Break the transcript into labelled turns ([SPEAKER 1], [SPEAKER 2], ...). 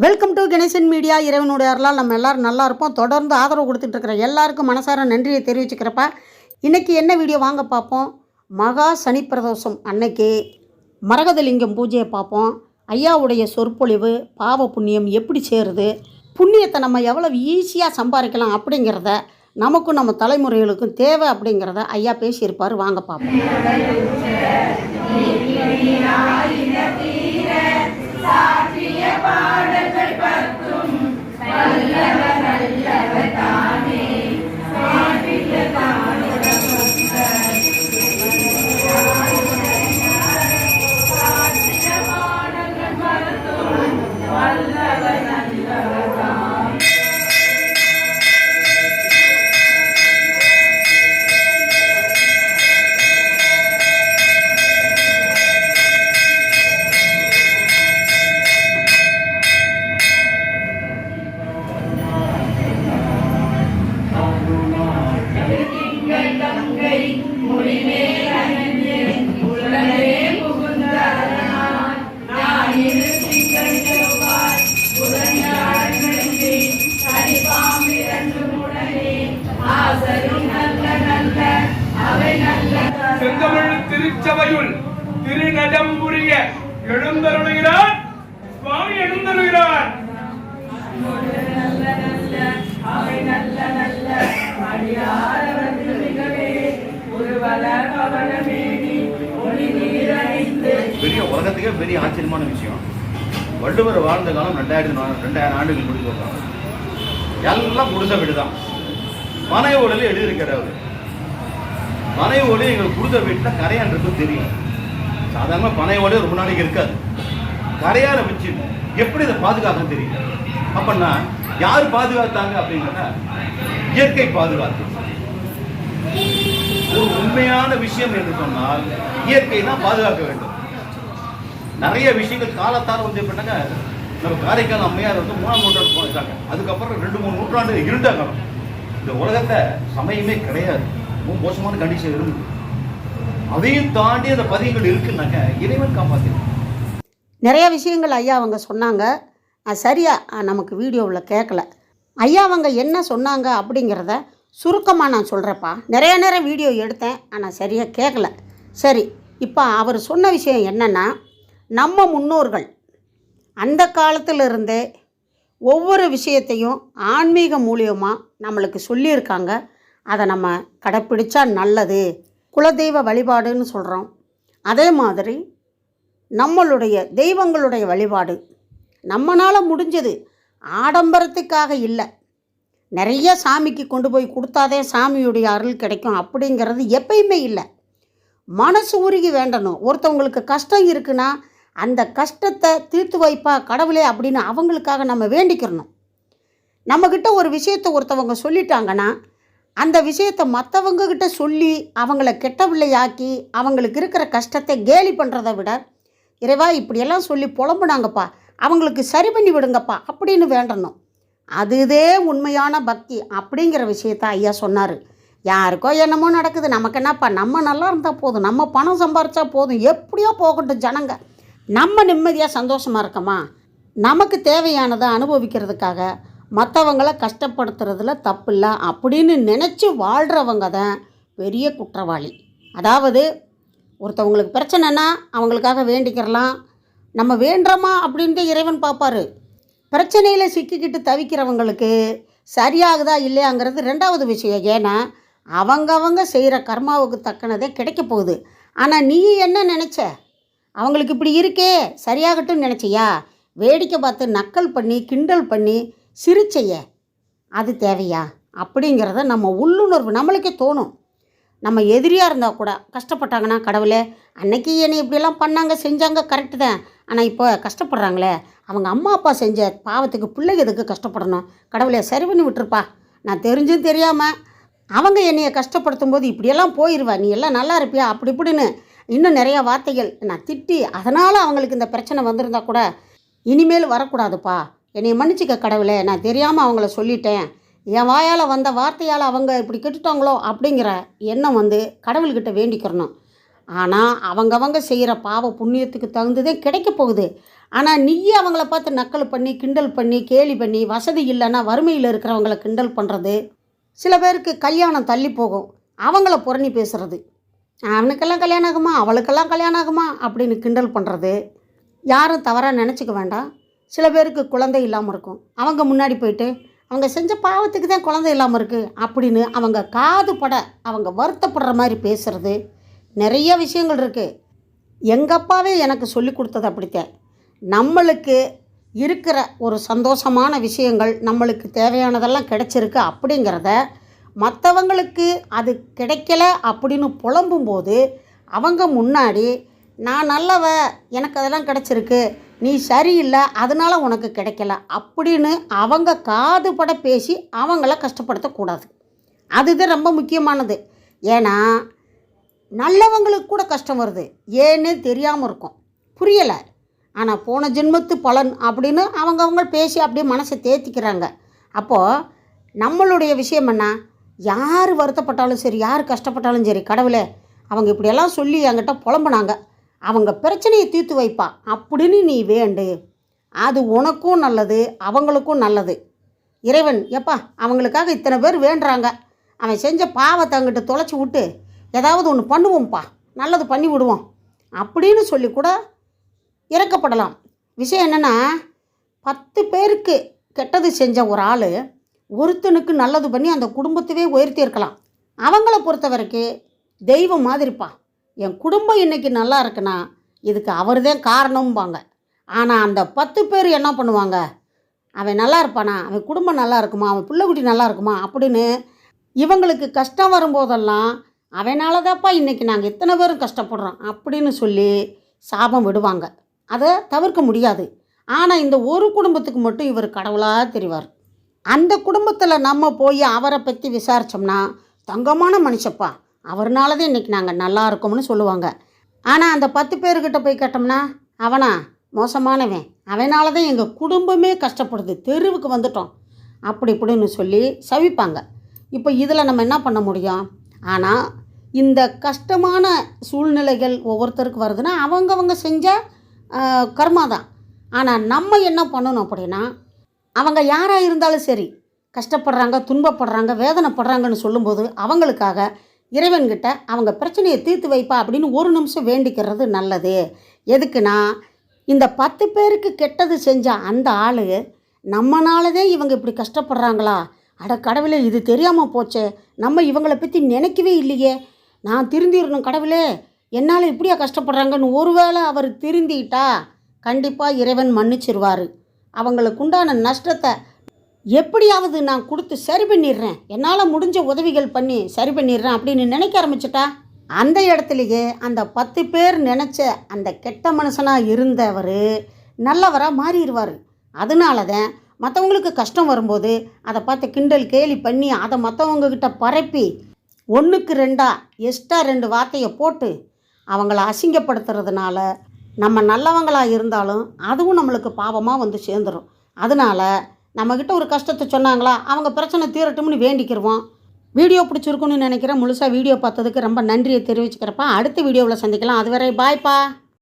[SPEAKER 1] Welcome to Ganesan media. இறைவனுடைய அருளால் நம்ம எல்லோரும் நல்லா இருப்போம். தொடர்ந்து ஆதரவு கொடுத்துட்ருக்கிற எல்லாருக்கும் மனசார நன்றியை தெரிவிச்சுக்கிறப்ப இன்றைக்கி என்ன வீடியோ வாங்க பார்ப்போம். மகா சனி பிரதோஷம் அன்னைக்கு மரகதலிங்கம் பூஜையை பார்ப்போம். ஐயாவுடைய சொற்பொழிவு பாவ புண்ணியம் எப்படி சேருது, புண்ணியத்தை நம்ம எவ்வளோ ஈஸியாக சம்பாதிக்கலாம் அப்படிங்கிறத நமக்கும் நம்ம தலைமுறைகளுக்கும் தேவை அப்படிங்கிறத ஐயா பேசியிருப்பார். வாங்க பார்ப்போம்.
[SPEAKER 2] செந்தமிழ் திருச்சபையுள் திருநடம்புரிய எழுந்தருளுகிறார் சுவாமி எழுந்தருளுகிறார்.
[SPEAKER 3] பெரிய உலகத்துக்கே பெரிய ஆச்சரியமான விஷயம். வள்ளுவர் வாழ்ந்த காலம் 2000 ஆண்டுகள் முடிஞ்சிருக்காங்க. எல்லாம் புதுச வீடு தான். மனை ஓடல எழுதியிருக்கிறார். பனை ஓடு எங்களுக்கு புரித வீட்டில் கரையான்றது தெரியும். சாதாரணமாக பனை ஓடு ரொம்ப நாளைக்கு இருக்காது. கரையார வச்சு எப்படி இதை பாதுகாக்க தெரியும். அப்படின்னா யார் பாதுகாத்தாங்க அப்படின்னா இயற்கை பாதுகாத்து. ஒரு உண்மையான விஷயம் என்று சொன்னால் இயற்கை தான் பாதுகாக்க வேண்டும். நிறைய விஷயங்கள் காலத்தால் வந்து எப்படின்னாங்க, நம்ம காரைக்கால் அம்மையார் வந்து 3ஆம் நூற்றாண்டு போயிட்டாங்க. அதுக்கப்புறம் 2-3 நூற்றாண்டு இருண்ட காலம். இந்த உலகத்தை சமயமே கிடையாது. மோசமான கண்டிஷன் இருக்குது. அதையும் தாண்டி அந்த பதிவுகள் இருக்குன்னாக்க இறைவன் காப்பாற்று.
[SPEAKER 1] நிறைய விஷயங்கள் ஐயா அவங்க சொன்னாங்க. சரியாக நமக்கு வீடியோவில் கேட்கல. ஐயா அவங்க என்ன சொன்னாங்க அப்படிங்கிறத சுருக்கமாக நான் சொல்கிறேப்பா. நிறைய வீடியோ எடுத்தேன், ஆனால் சரியாக கேட்கல. சரி, இப்போ அவர் சொன்ன விஷயம் என்னென்னா, நம்ம முன்னோர்கள் அந்த காலத்திலிருந்தே ஒவ்வொரு விஷயத்தையும் ஆன்மீக மூலியமாக நம்மளுக்கு சொல்லியிருக்காங்க. அதை நம்ம கடைப்பிடிச்சா நல்லது. குலதெய்வ வழிபாடுன்னு சொல்கிறோம். அதே மாதிரி நம்மளுடைய தெய்வங்களுடைய வழிபாடு நம்மளால் முடிஞ்சது. ஆடம்பரத்துக்காக இல்லை, நிறைய சாமிக்கு கொண்டு போய் கொடுத்தாதே சாமியுடைய அருள் கிடைக்கும் அப்படிங்கிறது எப்பயுமே இல்லை. மனசு உருகி வேண்டணும். ஒருத்தவங்களுக்கு கஷ்டம் இருக்குன்னா அந்த கஷ்டத்தை தீர்த்து வைப்பா கடவுளே அப்படின்னு அவங்களுக்காக நம்ம வேண்டிக்கிறணும். நம்மக்கிட்ட ஒரு விஷயத்தை ஒருத்தவங்க சொல்லிட்டாங்கன்னா அந்த விஷயத்தை மற்றவங்கக்கிட்ட சொல்லி அவங்கள கெட்ட பிள்ளையாக்கி அவங்களுக்கு இருக்கிற கஷ்டத்தை கேலி பண்ணுறதை விட, இறைவா இப்படியெல்லாம் சொல்லி புலம்புனாங்கப்பா, அவங்களுக்கு சரி பண்ணி விடுங்கப்பா அப்படின்னு வேண்டணும். அதுதே உண்மையான பக்தி அப்படிங்கிற விஷயத்த ஐயா சொன்னார். யாருக்கோ என்னமோ நடக்குது, நமக்கு என்னப்பா, நம்ம நல்லா இருந்தால் போதும், நம்ம பணம் சம்பாரித்தா போதும், எப்படியோ போகட்டும் ஜனங்க, நம்ம நிம்மதியாக சந்தோஷமாக இருக்கமா, நமக்கு தேவையானதை அனுபவிக்கிறதுக்காக மற்றவங்களை கஷ்டப்படுத்துறதுல தப்பு இல்லை அப்படின்னு நினச்சி வாழ்கிறவங்க தான் பெரிய குற்றவாளி. அதாவது ஒருத்தவங்களுக்கு பிரச்சனைனா அவங்களுக்காக வேண்டிக்கிறலாம், நம்ம வேண்டுறோமா அப்படின்ட்டு இறைவன் பார்ப்பார். பிரச்சனையில் சிக்கிக்கிட்டு தவிக்கிறவங்களுக்கு சரியாகுதா இல்லையாங்கிறது ரெண்டாவது விஷயம். ஏன்னா அவங்கவங்க செய்கிற கர்மாவுக்கு தக்கனதே கிடைக்க போகுது. ஆனால் நீ என்ன நினச்ச, அவங்களுக்கு இப்படி இருக்கே சரியாகட்டும்னு நினச்சியா, வேடிக்கை பார்த்து நக்கல் பண்ணி கிண்டல் பண்ணி சிரிச்சைய, அது தேவையா அப்படிங்கிறத நம்ம உள்ளுணர்வு நம்மளுக்கே தோணும். நம்ம எதிரியாக இருந்தால் கூட கஷ்டப்பட்டாங்கன்னா, கடவுளே அன்னைக்கு என்னை இப்படியெல்லாம் பண்ணாங்க செஞ்சாங்க கரெக்டு தான், ஆனால் இப்போ கஷ்டப்படுறாங்களே, அவங்க அம்மா அப்பா செஞ்ச பாவத்துக்கு பிள்ளைங்க எதுக்கு கஷ்டப்படணும், கடவுளே சரி பண்ணி விட்டுருப்பா, நான் தெரிஞ்சும் தெரியாமல் அவங்க என்னையை கஷ்டப்படுத்தும் போது இப்படியெல்லாம் போயிடுவா, நீ எல்லாம் நல்லா இருப்பியா அப்படி இப்படின்னு இன்னும் நிறையா வார்த்தைகள் நான் திட்டி, அதனால் அவங்களுக்கு இந்த பிரச்சனை வந்திருந்தா கூட இனிமேல் வரக்கூடாதுப்பா, என்னை மன்னிச்சிக்க கடவுளே, நான் தெரியாமல் அவங்கள சொல்லிட்டேன், என் வாயால் வந்த வார்த்தையால் அவங்க இப்படி கெட்டுட்டாங்களோ அப்படிங்கிற எண்ணம் கடவுள்கிட்ட வேண்டிக்கிறணும். ஆனால் அவங்கவங்க செய்கிற பாவ புண்ணியத்துக்கு தகுந்ததே கிடைக்க போகுது. ஆனால் நீயே அவங்கள பார்த்து நக்கல் பண்ணி கிண்டல் பண்ணி கேலி பண்ணி வசதி இல்லைன்னா வறுமையில் இருக்கிறவங்கள கிண்டல் பண்ணுறது, சில பேருக்கு கல்யாணம் தள்ளி போகும் அவங்கள புரணி பேசுகிறது, அவனுக்கெல்லாம் கல்யாணம் ஆகுமா அவளுக்கெல்லாம் கல்யாணம் ஆகுமா அப்படின்னு கிண்டல் பண்ணுறது. யாரும் தவறாக நினச்சிக்க வேண்டாம். சில பேருக்கு குழந்தை இல்லாமல் இருக்கும், அவங்க முன்னாடி போயிட்டு அவங்க செஞ்ச பாவத்துக்கு தான் குழந்தை இல்லாமல் இருக்குது அப்படின்னு அவங்க காது பட அவங்க வருத்தப்படுற மாதிரி பேசுகிறது. நிறைய விஷயங்கள் இருக்குது. எங்கள் அப்பாவே எனக்கு சொல்லி கொடுத்தது அப்படித்தான். நம்மளுக்கு இருக்கிற ஒரு சந்தோஷமான விஷயங்கள், நம்மளுக்கு தேவையானதெல்லாம் கிடைச்சிருக்கு அப்படிங்கிறத மற்றவங்களுக்கு அது கிடைக்கல அப்படின்னு புலம்பும்போது அவங்க முன்னாடி நான் நல்லவ, எனக்கு அதெல்லாம் கிடச்சிருக்கு, நீ சரியில்லை அதனால் உனக்கு கிடைக்கல அப்படின்னு அவங்க காது பட பேசி அவங்கள கஷ்டப்படுத்தக்கூடாது. அதுதான் ரொம்ப முக்கியமானது. ஏன்னா நல்லவங்களுக்கு கூட கஷ்டம் வருது, ஏன்னே தெரியாமல் இருக்கும், புரியலை. ஆனால் போன ஜென்மத்து பலன் அப்படின்னு அவங்க பேசி அப்படியே மனசை தேத்திக்கிறாங்க. அப்போது நம்மளுடைய விஷயம் என்ன, யார் வருத்தப்பட்டாலும் சரி யார் கஷ்டப்பட்டாலும் சரி, கடவுளே அவங்க இப்படியெல்லாம் சொல்லி என்கிட்ட புலம்புனாங்க, அவங்க பிரச்சனையை தீர்த்து வைப்பா அப்படின்னு நீ வேண்டு. அது உனக்கும் நல்லது அவங்களுக்கும் நல்லது. இறைவன் எப்பா அவங்களுக்காக இத்தனை பேர் வேண்டுறாங்க, அவன் செஞ்ச பாவத்தை அங்கிட்டு தொலைச்சி விட்டு ஏதாவது ஒன்று பண்ணுவோம்ப்பா, நல்லது பண்ணி விடுவோம் அப்படின்னு சொல்லி கூட இறக்கப்படலாம். விஷயம் என்னென்னா, 10 பேருக்கு கெட்டது செஞ்ச ஒரு ஆள் ஒருத்தனுக்கு நல்லது பண்ணி அந்த குடும்பத்தவே உயர்த்தி இருக்கலாம். அவங்கள பொறுத்த வரைக்கும் தெய்வம் மாதிரிப்பா, என் குடும்பம் இன்றைக்கி நல்லா இருக்குன்னா இதுக்கு அவர் தான் காரணம்பாங்க. ஆனால் அந்த 10 பேர் என்ன பண்ணுவாங்க, அவன் நல்லா இருப்பானா, அவன் குடும்பம் நல்லா இருக்குமா, அவன் பிள்ளைக்குட்டி நல்லா இருக்குமா அப்படின்னு இவங்களுக்கு கஷ்டம் வரும்போதெல்லாம் அவனால தான்ப்பா இன்றைக்கி நாங்கள் இத்தனை பேரும் கஷ்டப்படுறோம் அப்படின்னு சொல்லி சாபம் விடுவாங்க. அதை தவிர்க்க முடியாது. ஆனால் இந்த ஒரு குடும்பத்துக்கு மட்டும் இவர் கடவுளாக தெரிவார். அந்த குடும்பத்தில் நம்ம போய் அவரை பற்றி விசாரித்தோம்னா தங்கமான மனுஷப்பா, அவர்னால தான் இன்றைக்கி நாங்கள் நல்லா இருக்கோம்னு சொல்லுவாங்க. ஆனால் அந்த 10 பேர்கிட்ட போய் கேட்டோம்னா அவனா மோசமானவன், அவனால தான் எங்கள் குடும்பமே கஷ்டப்படுது, தெருவுக்கு வந்துட்டோம் அப்படி இப்படின்னு சொல்லி சவிப்பாங்க. இப்போ இதில் நம்ம என்ன பண்ண முடியும்? ஆனால் இந்த கஷ்டமான சூழ்நிலைகள் ஒவ்வொருத்தருக்கு வருதுன்னா அவங்கவங்க செஞ்ச கர்மா தான். ஆனால் நம்ம என்ன பண்ணணும் அப்படின்னா, அவங்க யாராக இருந்தாலும் சரி கஷ்டப்படுறாங்க துன்பப்படுறாங்க வேதனைப்படுறாங்கன்னு சொல்லும்போது அவங்களுக்காக இறைவன்கிட்ட அவங்க பிரச்சனையை தீர்த்து வைப்பா அப்படின்னு ஒரு நிமிஷம் வேண்டிக்கிறது நல்லது. எதுக்குன்னா, இந்த 10 பேருக்கு கெட்டது செஞ்ச அந்த ஆள் நம்மனாலதே இவங்க இப்படி கஷ்டப்படுறாங்களா, அட கடவுளே இது தெரியாமல் போச்சே, நம்ம இவங்களை பற்றி நினைக்கவே இல்லையே, நான் திருந்திடணும் கடவுளே, என்னால் இப்படியா கஷ்டப்படுறாங்கன்னு ஒருவேளை அவர் திருந்திட்டா கண்டிப்பாக இறைவன் மன்னிச்சிருவார். அவங்களுக்கு உண்டான நஷ்டத்தை எப்படியாவது நான் கொடுத்து சரி பண்ணிடுறேன், என்னால் முடிஞ்ச உதவிகள் பண்ணி சரி பண்ணிடுறேன் அப்படின்னு நினைக்க ஆரம்பிச்சிட்டா அந்த இடத்துலையே அந்த 10 பேர் நினச்ச அந்த கெட்ட மனுஷனாக இருந்தவர் நல்லவராக மாறிடுவார். அதனால தான் மற்றவங்களுக்கு கஷ்டம் வரும்போது அதை பார்த்து கிண்டல் கேலி பண்ணி அதை மற்றவங்கக்கிட்ட பரப்பி 1க்கு 2 எக்ஸ்ட்ரா 2 வார்த்தையை போட்டு அவங்கள அசிங்கப்படுத்துறதுனால நம்ம நல்லவங்களாக இருந்தாலும் அதுவும் நம்மளுக்கு பாவமாக வந்து சேர்ந்துடும். அதனால் நம்மக்கிட்ட ஒரு கஷ்டத்தை சொன்னாங்களா அவங்க பிரச்சனை தீரட்டும்னு வேண்டிக்கிடுவோம். வீடியோ பிடிச்சிருக்குன்னு நினைக்கிறேன். முழுசாக வீடியோ பார்த்ததுக்கு ரொம்ப நன்றியை தெரிவிச்சுக்கிறப்பா. அடுத்த வீடியோவில் சந்திக்கலாம். அதுவரை பாய்ப்பா.